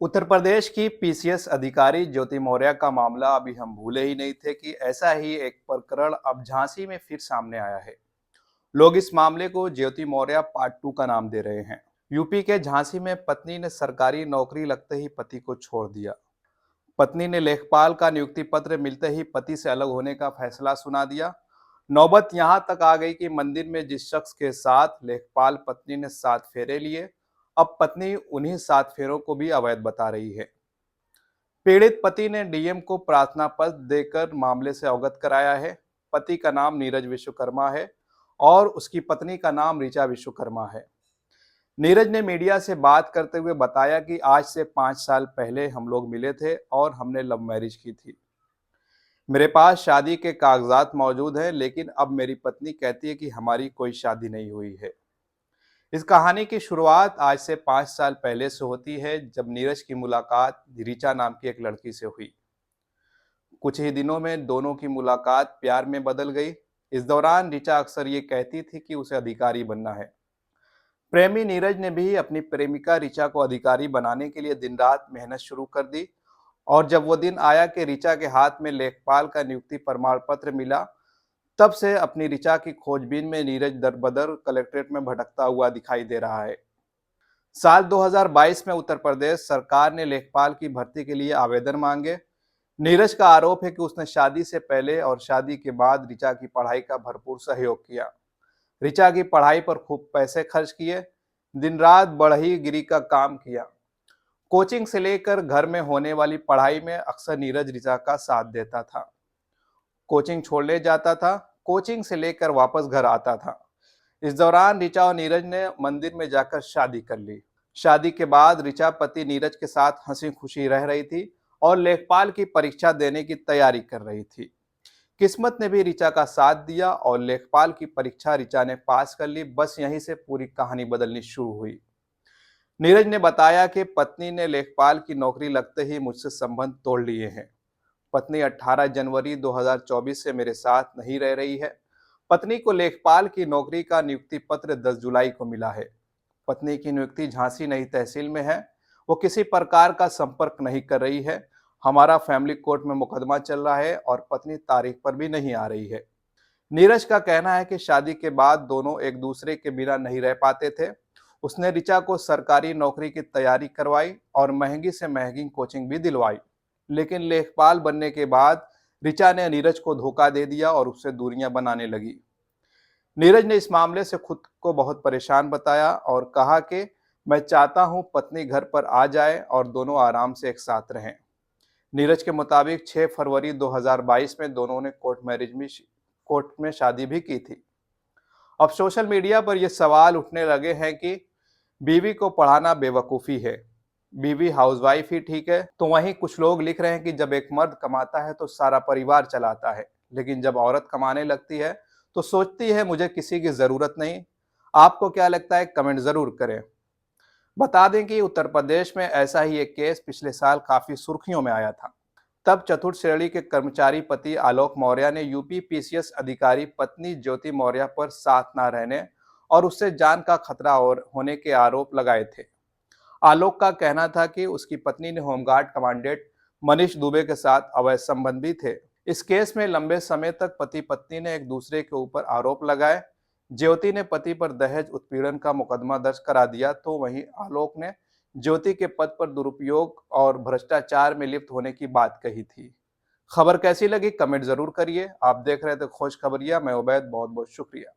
उत्तर प्रदेश की पीसीएस अधिकारी ज्योति मौर्य का मामला अभी हम भूले ही नहीं थे कि ऐसा ही एक प्रकरण अब झांसी में फिर सामने आया है। लोग इस मामले को ज्योति मौर्य पार्ट 2 का नाम दे रहे हैं। यूपी के झांसी में पत्नी ने सरकारी नौकरी लगते ही पति को छोड़ दिया। पत्नी ने लेखपाल का नियुक्ति पत्र मिलते ही पति से अलग होने का फैसला सुना दिया। नौबत यहां तक आ गई कि मंदिर में जिस शख्स के साथ लेखपाल पत्नी ने 7 फेरे लिए, अब पत्नी उन्हीं 7 फेरों को भी अवैध बता रही है। पीड़ित पति ने डीएम को प्रार्थना पत्र देकर मामले से अवगत कराया है। पति का नाम नीरज विश्वकर्मा है और उसकी पत्नी का नाम ऋचा विश्वकर्मा है। नीरज ने मीडिया से बात करते हुए बताया कि आज से 5 साल पहले हम लोग मिले थे और हमने लव मैरिज की थी। मेरे पास शादी के कागजात मौजूद हैं, लेकिन अब मेरी पत्नी कहती है कि हमारी कोई शादी नहीं हुई है। इस कहानी की शुरुआत आज से 5 साल पहले से होती है, जब नीरज की मुलाकात ऋचा नाम की एक लड़की से हुई। कुछ ही दिनों में दोनों की मुलाकात प्यार में बदल गई। इस दौरान ऋचा अक्सर ये कहती थी कि उसे अधिकारी बनना है। प्रेमी नीरज ने भी अपनी प्रेमिका ऋचा को अधिकारी बनाने के लिए दिन रात मेहनत शुरू कर दी। और जब वो दिन आया कि ऋचा के हाथ में लेखपाल का नियुक्ति प्रमाण पत्र मिला, तब से अपनी ऋचा की खोजबीन में नीरज दर-बदर कलेक्ट्रेट में भटकता हुआ दिखाई दे रहा है। साल 2022 में उत्तर प्रदेश सरकार ने लेखपाल की भर्ती के लिए आवेदन मांगे। नीरज का आरोप है कि उसने शादी से पहले और शादी के बाद ऋचा की पढ़ाई का भरपूर सहयोग किया। ऋचा की पढ़ाई पर खूब पैसे खर्च किए, दिन रात बढ़ई गिरी का काम किया। कोचिंग से लेकर घर में होने वाली पढ़ाई में अक्सर नीरज ऋचा का साथ देता था। कोचिंग छोड़ने जाता था, कोचिंग से लेकर वापस घर आता था। इस दौरान ऋचा और नीरज ने मंदिर में जाकर शादी कर ली। शादी के बाद ऋचा पति नीरज के साथ हंसी खुशी रह रही थी और लेखपाल की परीक्षा देने की तैयारी कर रही थी। किस्मत ने भी ऋचा का साथ दिया और लेखपाल की परीक्षा ऋचा ने पास कर ली। बस यहीं से पूरी कहानी बदलनी शुरू हुई। नीरज ने बताया कि पत्नी ने लेखपाल की नौकरी लगते ही मुझसे संबंध तोड़ लिए हैं। पत्नी 18 जनवरी 2024 से मेरे साथ नहीं रह रही है। पत्नी को लेखपाल की नौकरी का नियुक्ति पत्र 10 जुलाई को मिला है। पत्नी की नियुक्ति झांसी नई तहसील में है। वो किसी प्रकार का संपर्क नहीं कर रही है। हमारा फैमिली कोर्ट में मुकदमा चल रहा है और पत्नी तारीख पर भी नहीं आ रही है। नीरज का कहना है कि शादी के बाद दोनों एक दूसरे के बिना नहीं रह पाते थे। उसने ऋचा को सरकारी नौकरी की तैयारी करवाई और महंगी से महंगी कोचिंग भी दिलवाई। लेकिन लेखपाल बनने के बाद ऋचा ने नीरज को धोखा दे दिया और उससे दूरियां बनाने लगी। नीरज ने इस मामले से खुद को बहुत परेशान बताया और कहा कि मैं चाहता हूं पत्नी घर पर आ जाए और दोनों आराम से एक साथ रहें। नीरज के मुताबिक 6 फरवरी 2022 में दोनों ने कोर्ट में शादी भी की थी। अब सोशल मीडिया पर यह सवाल उठने लगे हैं कि बीवी को पढ़ाना बेवकूफ़ी है, बीवी हाउसवाइफ ही ठीक है। तो वहीं कुछ लोग लिख रहे हैं कि जब एक मर्द कमाता है तो सारा परिवार चलाता है, लेकिन जब औरत कमाने लगती है तो सोचती है मुझे किसी की ज़रूरत नहीं। आपको क्या लगता है? कमेंट ज़रूर करें। बता दें कि उत्तर प्रदेश में ऐसा ही एक केस पिछले साल काफ़ी सुर्खियों में आया था। तब चतुर्थ श्रेणी के कर्मचारी पति आलोक मौर्य ने यूपी पीसीएस अधिकारी पत्नी ज्योति मौर्य पर साथ न रहने और उससे जान का खतरा और होने के आरोप लगाए थे। आलोक का कहना था कि उसकी पत्नी ने होमगार्ड कमांडेंट मनीष दुबे के साथ अवैध संबंध भी थे। इस केस में लंबे समय तक पति पत्नी ने एक दूसरे के ऊपर आरोप लगाए। ज्योति ने पति पर दहेज उत्पीड़न का मुकदमा दर्ज करा दिया, तो वहीं आलोक ने ज्योति के पद पर दुरुपयोग और भ्रष्टाचार में लिप्त होने की बात कही थी। खबर कैसी लगी? कमेंट जरूर करिए। आप देख रहे थे खोज खबरिया। मैं उबैद, बहुत बहुत शुक्रिया।